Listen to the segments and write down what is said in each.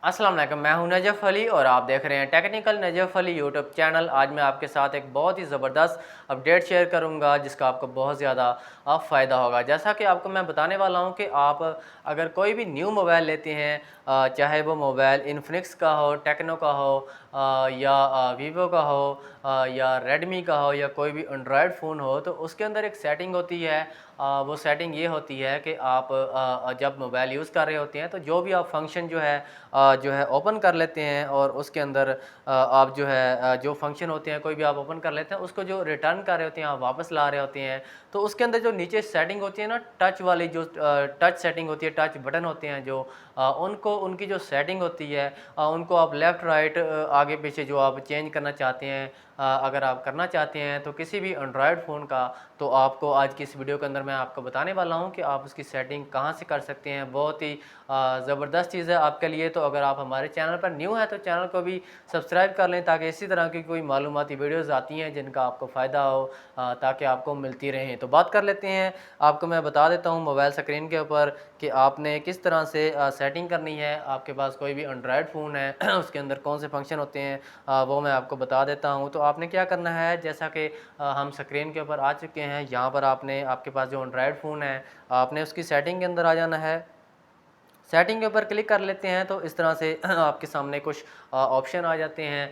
अस्सलाम वालेकुम, मैं हूं नजफ़ अली और आप देख रहे हैं technical Najaf Ali YouTube channel. आज मैं आपके साथ एक बहुत ही ज़बरदस्त अपडेट शेयर करूंगा जिसका आपको बहुत ज़्यादा फ़ायदा होगा। जैसा कि आपको मैं बताने वाला हूं कि आप अगर कोई भी न्यू मोबाइल लेते हैं, चाहे वो मोबाइल इन्फिनिक्स का हो, टेक्नो का हो, या वीवो का हो, या रेडमी का हो, या कोई भी एंड्रॉयड फ़ोन हो, तो उसके अंदर एक सेटिंग होती है। वो सेटिंग ये होती है कि आप जब मोबाइल यूज़ कर रहे होते हैं तो जो भी आप फंक्शन जो है ओपन कर लेते हैं, और उसके अंदर आप जो है जो फंक्शन होते हैं कोई भी आप ओपन कर लेते हैं, उसको जो रिटर्न कर रहे होते हैं, आप वापस ला रहे होते हैं, तो उसके अंदर जो नीचे सेटिंग होती है ना, टच वाली जो टच सेटिंग होती है, टच बटन होते हैं जो उनको उनकी जो सेटिंग होती है, उनको आप लेफ़्ट राइट आगे पीछे जो आप चेंज करना चाहते हैं, अगर आप करना चाहते हैं तो किसी भी एंड्रॉयड फ़ोन का, तो आपको आज की इस वीडियो के अंदर मैं आपको बताने वाला हूं कि आप उसकी सेटिंग कहां से कर सकते हैं। बहुत ही ज़बरदस्त चीज़ है आपके लिए। तो अगर आप हमारे चैनल पर न्यू हैं तो चैनल को भी सब्सक्राइब कर लें, ताकि इसी तरह की कोई मालूमाती वीडियोज़ आती हैं जिनका आपको फ़ायदा हो, ताकि आपको मिलती रहें। तो बात कर लेते हैं, आपको मैं बता देता हूँ मोबाइल स्क्रीन के ऊपर कि आपने किस तरह से सेटिंग करनी है। आपके पास कोई भी एंड्रॉयड फ़ोन है उसके अंदर कौन से फंक्शन होते हैं, वो मैं आपको बता देता हूँ। तो आपने क्या करना है, जैसा कि हम स्क्रीन के ऊपर आ चुके हैं, यहाँ पर आपने आपके पास जो एंड्रॉयड फ़ोन है, आपने उसकी सेटिंग के अंदर आ जाना है। सेटिंग के ऊपर क्लिक कर लेते हैं तो इस तरह से आपके सामने कुछ ऑप्शन आ जाते हैं।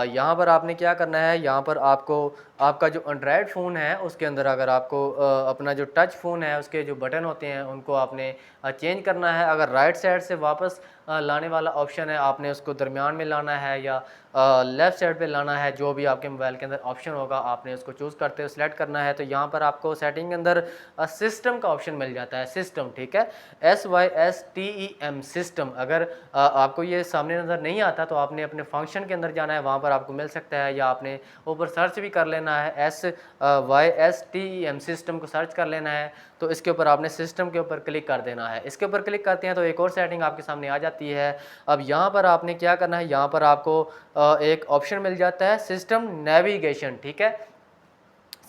यहाँ पर आपने क्या करना है, यहाँ पर आपको आपका जो एंड्रॉयड फ़ोन है उसके अंदर अगर आपको अपना जो टच फ़ोन है उसके जो बटन होते हैं उनको आपने चेंज करना है। अगर राइट साइड से वापस लाने वाला ऑप्शन है, आपने उसको दरमियान में लाना है या लेफ़्ट साइड पे लाना है, जो भी आपके मोबाइल के अंदर ऑप्शन होगा आपने उसको चूज़ करते हुए सेलेक्ट करना है। तो यहाँ पर आपको सेटिंग के अंदर सिस्टम का ऑप्शन मिल जाता है, सिस्टम, ठीक है, SYSTEM सिस्टम। अगर आपको ये सामने नज़र नहीं आता तो आपने अपने फंक्शन के अंदर जाना है, वहाँ पर आपको मिल सकता है, या आपने ऊपर सर्च भी कर लेना है, SYSTEM सिस्टम को सर्च कर लेना है। तो इसके ऊपर आपने सिस्टम के ऊपर क्लिक कर देना है। इसके ऊपर क्लिक करते हैं तो एक और सेटिंग आपके सामने आ जाती है। अब यहाँ पर आपने क्या करना है, यहाँ पर आपको एक ऑप्शन मिल जाता है सिस्टम नेविगेशन, ठीक है,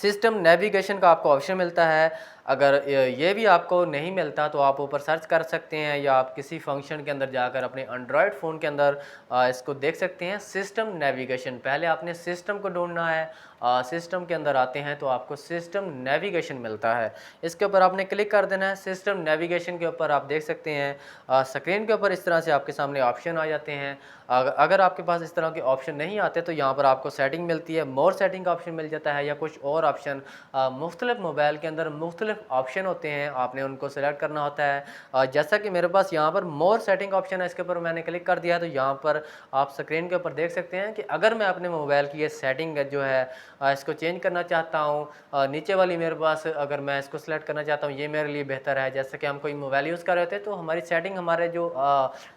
सिस्टम नेविगेशन का आपको ऑप्शन मिलता है। अगर ये भी आपको नहीं मिलता तो आप ऊपर सर्च कर सकते हैं, या आप किसी फंक्शन के अंदर जाकर अपने एंड्रॉयड फ़ोन के अंदर इसको देख सकते हैं, सिस्टम नेविगेशन। पहले आपने सिस्टम को ढूंढना है, सिस्टम के अंदर आते हैं तो आपको सिस्टम नेविगेशन मिलता है। इसके ऊपर आपने क्लिक कर देना है। सिस्टम नेविगेशन के ऊपर आप देख सकते हैं स्क्रीन के ऊपर इस तरह से आपके सामने ऑप्शन आ जाते हैं। अगर आपके पास इस तरह के ऑप्शन नहीं आते तो यहाँ पर आपको सेटिंग मिलती है, मोर सेटिंग का ऑप्शन मिल जाता है, या कुछ और ऑप्शन। मुख्तलिफ मोबाइल के अंदर मुख्तलिफ ऑप्शन होते हैं, आपने उनको सेलेक्ट करना होता है। जैसा कि मेरे पास यहाँ पर मोर सेटिंग ऑप्शन है, इसके ऊपर मैंने क्लिक कर दिया, तो यहाँ पर आप स्क्रीन के ऊपर देख सकते हैं कि अगर मैं अपने मोबाइल की ये सेटिंग जो है इसको चेंज करना चाहता हूँ, नीचे वाली मेरे पास अगर मैं इसको सेलेक्ट करना चाहता हूँ, ये मेरे लिए बेहतर है। जैसे कि हम कोई मोबाइल यूज़ कर रहे होते हैं तो हमारी सेटिंग हमारे जो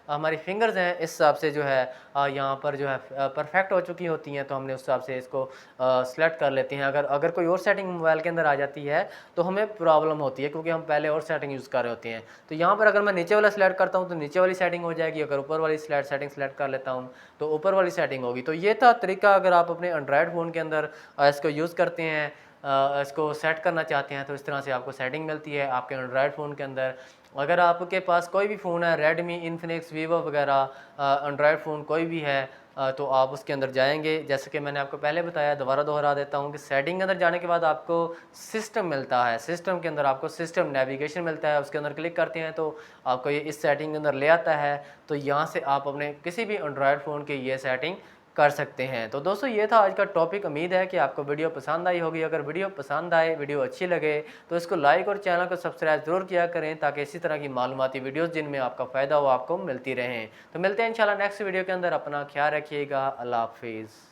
हमारी फिंगर्स हैं इस हिसाब से जो है यहाँ पर जो है परफेक्ट हो चुकी होती हैं, तो हमने उस हिसाब से इसको सेलेक्ट कर लेते हैं। अगर अगर कोई और सेटिंग मोबाइल के अंदर आ जाती है तो हमें प्रॉब्लम होती है, क्योंकि हम पहले और सेटिंग यूज़ कर रहे होते हैं। तो यहाँ पर अगर मैं नीचे वाला सेलेक्ट करता हूँ तो नीचे वाली सेटिंग हो जाएगी, अगर ऊपर वाली सेटिंग सेलेक्ट कर लेता हूँ तो ऊपर वाली सेटिंग होगी। तो ये था तरीका, अगर आप अपने एंड्रॉयड फ़ोन के अंदर इसको यूज़ करते हैं, इसको सेट करना चाहते हैं, तो इस तरह से आपको सेटिंग मिलती है आपके एंड्रॉयड फ़ोन के अंदर। अगर आपके पास कोई भी फ़ोन है, रेडमी, इन्फिनिक्स, वीवो वगैरह, एंड्रॉयड फ़ोन कोई भी है, तो आप उसके अंदर जाएंगे। जैसे कि मैंने आपको पहले बताया, दोबारा दोहरा देता हूँ कि सेटिंग के अंदर जाने के बाद आपको सिस्टम मिलता है, सिस्टम के अंदर आपको सिस्टम नेविगेशन मिलता है। उसके अंदर क्लिक करते हैं तो आपको ये इस सेटिंग के अंदर ले आता है। तो यहाँ से आप अपने किसी भी एंड्रॉयड फ़ोन की ये सेटिंग कर सकते हैं। तो दोस्तों ये था आज का टॉपिक। उम्मीद है कि आपको वीडियो पसंद आई होगी। अगर वीडियो पसंद आए, वीडियो अच्छी लगे, तो इसको लाइक और चैनल को सब्सक्राइब ज़रूर किया करें, ताकि इसी तरह की मालूमाती वीडियोज़ जिनमें आपका फ़ायदा हो आपको मिलती रहें। तो मिलते हैं इंशाल्लाह नेक्स्ट वीडियो के अंदर। अपना ख्याल रखिएगा। अल्लाह हाफिज़।